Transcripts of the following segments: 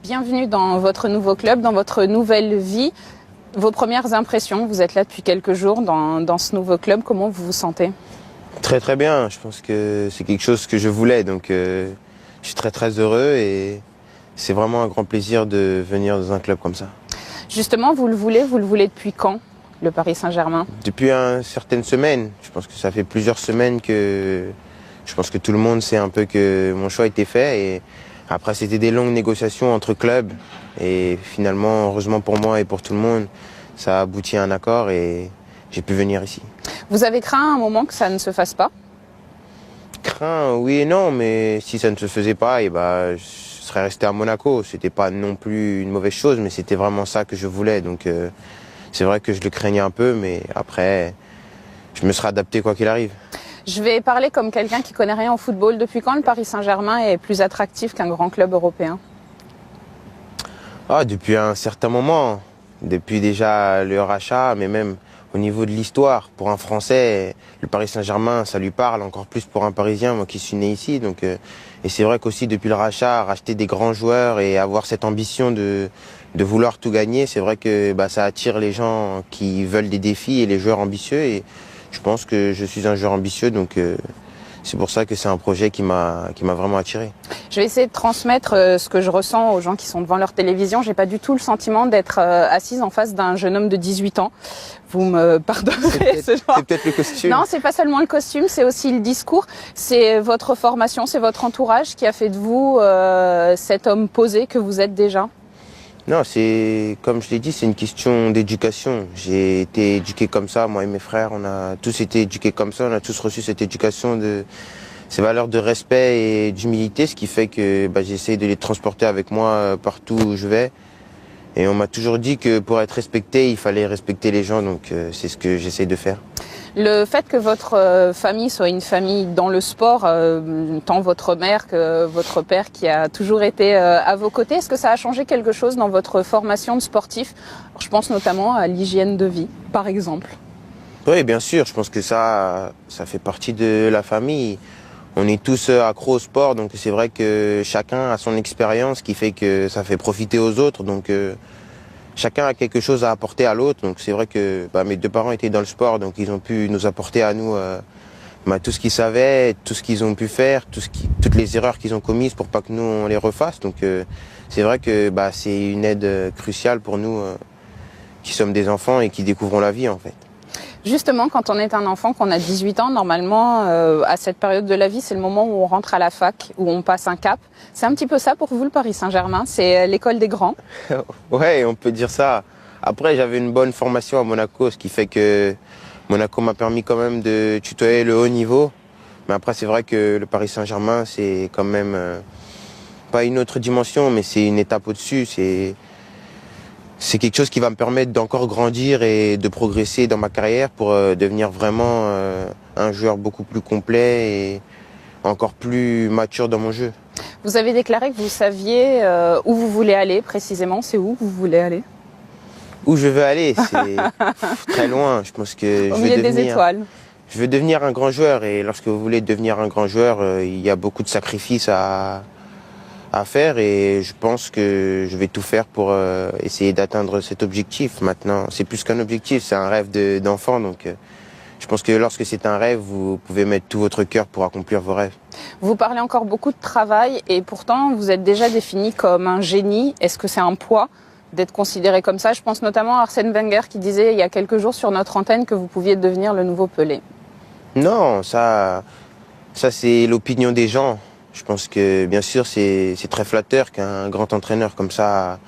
Bienvenue dans votre nouveau club, dans votre nouvelle vie. Vos premières impressions, vous êtes là depuis quelques jours dans ce nouveau club, comment vous vous sentez? Très très bien, je pense que c'est quelque chose que je voulais, donc je suis très très heureux et c'est vraiment un grand plaisir de venir dans un club comme ça. Justement, vous le voulez depuis quand, le Paris Saint-Germain? Depuis une certaine semaine, je pense que ça fait plusieurs semaines que je pense que tout le monde sait un peu que mon choix a été fait et après c'était des longues négociations entre clubs et finalement, heureusement pour moi et pour tout le monde, ça a abouti à un accord et j'ai pu venir ici. Vous avez craint un moment que ça ne se fasse pas? Craint, oui et non, mais si ça ne se faisait pas, je serais resté à Monaco. C'était pas non plus une mauvaise chose, mais c'était vraiment ça que je voulais. Donc c'est vrai que je le craignais un peu, mais après, je me serais adapté quoi qu'il arrive. Je vais parler comme quelqu'un qui connaît rien au football. Depuis quand le Paris Saint-Germain est plus attractif qu'un grand club européen? Depuis un certain moment, depuis déjà le rachat, mais même au niveau de l'histoire, pour un Français, le Paris Saint-Germain, ça lui parle, encore plus pour un Parisien, moi qui suis né ici. Donc, et c'est vrai qu'aussi depuis le rachat, racheter des grands joueurs et avoir cette ambition de vouloir tout gagner, c'est vrai que ça attire les gens qui veulent des défis et les joueurs ambitieux. Et je pense que je suis un joueur ambitieux, donc c'est pour ça que c'est un projet qui m'a vraiment attiré. Je vais essayer de transmettre ce que je ressens aux gens qui sont devant leur télévision. J'ai pas du tout le sentiment d'être assise en face d'un jeune homme de 18 ans. Vous me pardonnerez ce genre. C'est peut-être le costume. Non, c'est pas seulement le costume, c'est aussi le discours. C'est votre formation, c'est votre entourage qui a fait de vous cet homme posé que vous êtes déjà. Non, c'est comme je l'ai dit, c'est une question d'éducation. J'ai été éduqué comme ça, moi et mes frères, on a tous été éduqués comme ça, on a tous reçu cette éducation de ces valeurs de respect et d'humilité, ce qui fait que j'essaie de les transporter avec moi partout où je vais. Et on m'a toujours dit que pour être respecté, il fallait respecter les gens, donc c'est ce que j'essaie de faire. Le fait que votre famille soit une famille dans le sport, tant votre mère que votre père qui a toujours été à vos côtés, est-ce que ça a changé quelque chose dans votre formation de sportif? Je pense notamment à l'hygiène de vie, par exemple. Oui, bien sûr, je pense que ça fait partie de la famille. On est tous accros au sport, donc c'est vrai que chacun a son expérience qui fait que ça fait profiter aux autres. Donc chacun a quelque chose à apporter à l'autre. Donc c'est vrai que mes deux parents étaient dans le sport, donc ils ont pu nous apporter à nous tout ce qu'ils savaient, tout ce qu'ils ont pu faire, toutes les erreurs qu'ils ont commises pour pas que nous on les refasse. Donc c'est vrai que c'est une aide cruciale pour nous qui sommes des enfants et qui découvrons la vie en fait. Justement, quand on est un enfant, qu'on a 18 ans, normalement, à cette période de la vie, c'est le moment où on rentre à la fac, où on passe un cap. C'est un petit peu ça pour vous, le Paris Saint-Germain? C'est l'école des grands? Ouais, on peut dire ça. Après, j'avais une bonne formation à Monaco, ce qui fait que Monaco m'a permis quand même de tutoyer le haut niveau. Mais après, c'est vrai que le Paris Saint-Germain, c'est quand même pas une autre dimension, mais c'est une étape au-dessus. C'est quelque chose qui va me permettre d'encore grandir et de progresser dans ma carrière pour devenir vraiment un joueur beaucoup plus complet et encore plus mature dans mon jeu. Vous avez déclaré que vous saviez où vous voulez aller précisément. C'est où vous voulez aller? Où je veux aller, c'est très loin. Je pense que Au milieu des étoiles. Je veux devenir un grand joueur et lorsque vous voulez devenir un grand joueur, il y a beaucoup de sacrifices à faire et je pense que je vais tout faire pour essayer d'atteindre cet objectif. Maintenant, c'est plus qu'un objectif, c'est un rêve d'enfant. Donc, je pense que lorsque c'est un rêve, vous pouvez mettre tout votre cœur pour accomplir vos rêves. Vous parlez encore beaucoup de travail et pourtant, vous êtes déjà défini comme un génie. Est-ce que c'est un poids d'être considéré comme ça? Je pense notamment à Arsène Wenger qui disait il y a quelques jours sur notre antenne que vous pouviez devenir le nouveau Pelé. Non, ça c'est l'opinion des gens. Je pense que bien sûr c'est très flatteur qu'un grand entraîneur comme ça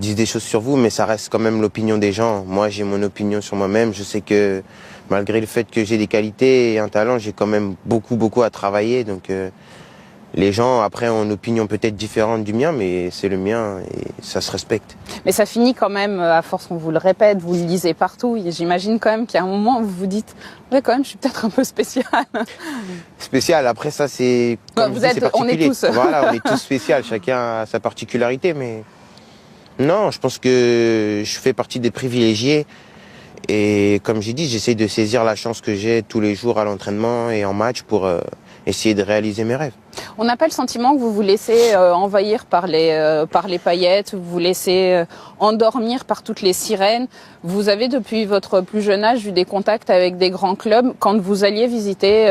dise des choses sur vous, mais ça reste quand même l'opinion des gens. Moi j'ai mon opinion sur moi-même, je sais que malgré le fait que j'ai des qualités et un talent, j'ai quand même beaucoup à travailler. Donc les gens après ont une opinion peut-être différente du mien, mais c'est le mien et ça se respecte. Mais ça finit quand même, à force qu'on vous le répète, vous le lisez partout. Et j'imagine quand même qu'il y a un moment où vous vous dites « Ouais, quand même, je suis peut-être un peu spécial. » Spécial, après ça c'est... On est tous. Voilà, on est tous spécial, chacun a sa particularité, mais... Non, je pense que je fais partie des privilégiés. Et comme j'ai dit, j'essaie de saisir la chance que j'ai tous les jours à l'entraînement et en match pour essayer de réaliser mes rêves. On n'a pas le sentiment que vous vous laissez envahir par les paillettes, vous vous laissez endormir par toutes les sirènes. Vous avez depuis votre plus jeune âge eu des contacts avec des grands clubs. Quand vous alliez visiter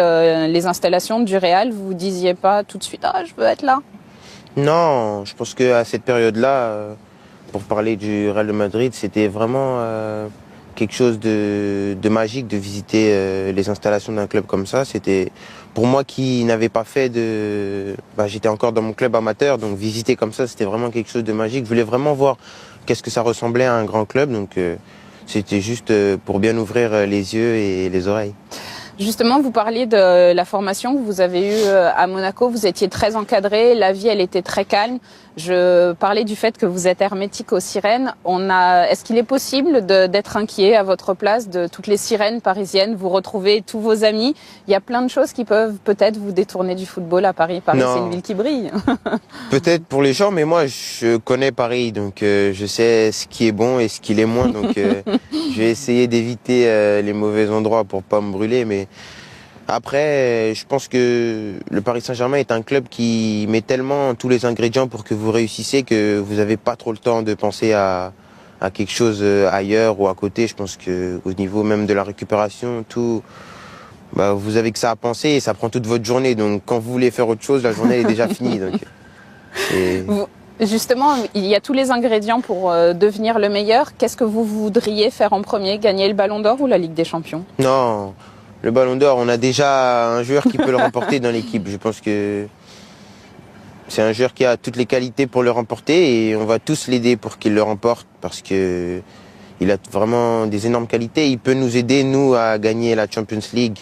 les installations du Real, vous vous disiez pas tout de suite « Ah, je veux être là ». Non, je pense qu'à cette période-là, pour parler du Real de Madrid, c'était vraiment quelque chose de magique de visiter les installations d'un club comme ça. C'était pour moi qui n'avais pas fait j'étais encore dans mon club amateur, donc visiter comme ça, c'était vraiment quelque chose de magique. Je voulais vraiment voir qu'est-ce que ça ressemblait à un grand club, donc c'était juste pour bien ouvrir les yeux et les oreilles. Justement, vous parliez de la formation que vous avez eue à Monaco. Vous étiez très encadré, la vie, elle était très calme. Je parlais du fait que vous êtes hermétique aux sirènes. Est-ce qu'il est possible d'être inquiet à votre place de toutes les sirènes parisiennes? Vous retrouvez tous vos amis. Il y a plein de choses qui peuvent peut-être vous détourner du football à Paris. Paris, c'est une ville qui brille. Peut-être pour les gens, mais moi, je connais Paris, donc je sais ce qui est bon et ce qui l'est moins. Donc, je vais essayer d'éviter les mauvais endroits pour pas me brûler, mais après, je pense que le Paris Saint-Germain est un club qui met tellement tous les ingrédients pour que vous réussissez que vous n'avez pas trop le temps de penser à quelque chose ailleurs ou à côté. Je pense qu'au niveau même de la récupération, tout, vous avez que ça à penser et ça prend toute votre journée. Donc quand vous voulez faire autre chose, la journée est déjà finie. Donc, Justement, il y a tous les ingrédients pour devenir le meilleur. Qu'est-ce que vous voudriez faire en premier? Gagner le Ballon d'Or ou la Ligue des Champions? Non. Le Ballon d'Or, on a déjà un joueur qui peut le remporter dans l'équipe. Je pense que c'est un joueur qui a toutes les qualités pour le remporter et on va tous l'aider pour qu'il le remporte parce que il a vraiment des énormes qualités. Il peut nous aider, nous, à gagner la Champions League.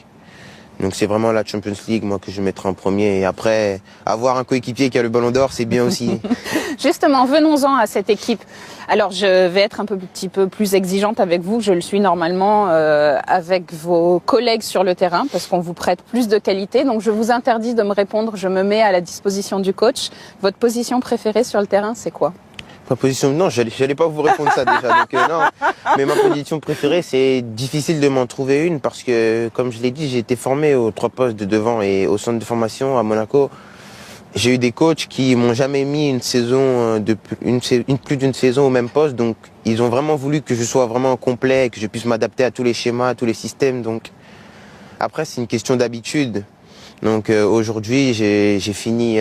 Donc c'est vraiment la Champions League, moi, que je mettrai en premier. Et après, avoir un coéquipier qui a le Ballon d'Or, c'est bien aussi. Justement, venons-en à cette équipe. Alors, je vais être un petit peu plus exigeante avec vous, je le suis normalement avec vos collègues sur le terrain, parce qu'on vous prête plus de qualité. Donc, je vous interdis de me répondre, je me mets à la disposition du coach. Votre position préférée sur le terrain, c'est quoi? Ma position, non, j'allais pas vous répondre ça déjà. Donc, non. Mais ma position préférée, c'est difficile de m'en trouver une parce que, comme je l'ai dit, j'ai été formé aux 3 postes de devant et au centre de formation à Monaco. J'ai eu des coachs qui m'ont jamais mis une saison plus d'une saison au même poste. Donc, ils ont vraiment voulu que je sois vraiment complet, que je puisse m'adapter à tous les schémas, à tous les systèmes. Donc, après, c'est une question d'habitude. Donc, aujourd'hui, j'ai fini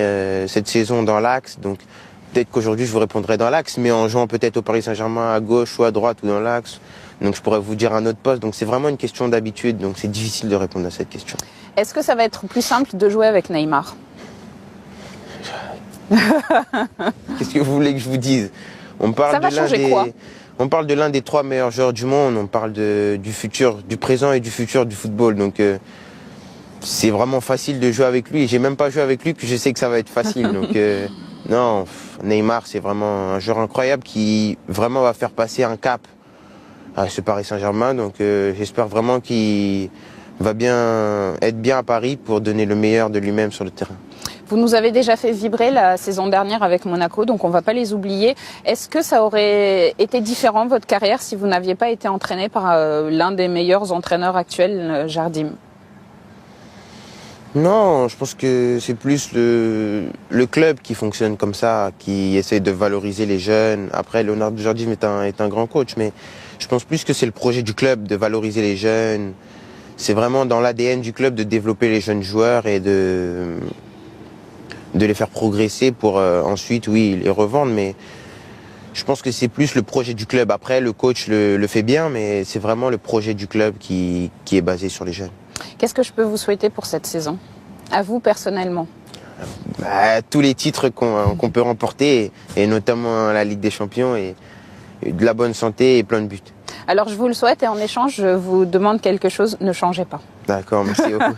cette saison dans l'axe. Donc, peut-être qu'aujourd'hui, je vous répondrai dans l'axe, mais en jouant peut-être au Paris Saint-Germain à gauche ou à droite ou dans l'axe. Donc, je pourrais vous dire un autre poste. Donc, c'est vraiment une question d'habitude. Donc, c'est difficile de répondre à cette question. Est-ce que ça va être plus simple de jouer avec Neymar? Qu'est-ce que vous voulez que je vous dise? On parle de l'un des 3 meilleurs joueurs du monde. On parle du futur, du présent et du futur du football. Donc, c'est vraiment facile de jouer avec lui. Et j'ai même pas joué avec lui que je sais que ça va être facile. Donc, non, Neymar, c'est vraiment un joueur incroyable qui vraiment va faire passer un cap à ce Paris Saint-Germain. Donc, j'espère vraiment qu'il va être bien à Paris pour donner le meilleur de lui-même sur le terrain. Vous nous avez déjà fait vibrer la saison dernière avec Monaco, donc on ne va pas les oublier. Est-ce que ça aurait été différent, votre carrière, si vous n'aviez pas été entraîné par l'un des meilleurs entraîneurs actuels, Jardim? Non, je pense que c'est plus le club qui fonctionne comme ça, qui essaie de valoriser les jeunes. Après, Leonardo Jardim est un grand coach, mais je pense plus que c'est le projet du club de valoriser les jeunes. C'est vraiment dans l'ADN du club de développer les jeunes joueurs et de les faire progresser pour ensuite, oui, les revendre. Mais je pense que c'est plus le projet du club. Après, le coach le fait bien, mais c'est vraiment le projet du club qui est basé sur les jeunes. Qu'est-ce que je peux vous souhaiter pour cette saison? À vous, personnellement? Tous les titres qu'on peut remporter, et notamment la Ligue des Champions, et de la bonne santé et plein de buts. Alors, je vous le souhaite et en échange, je vous demande quelque chose, ne changez pas. D'accord, merci beaucoup.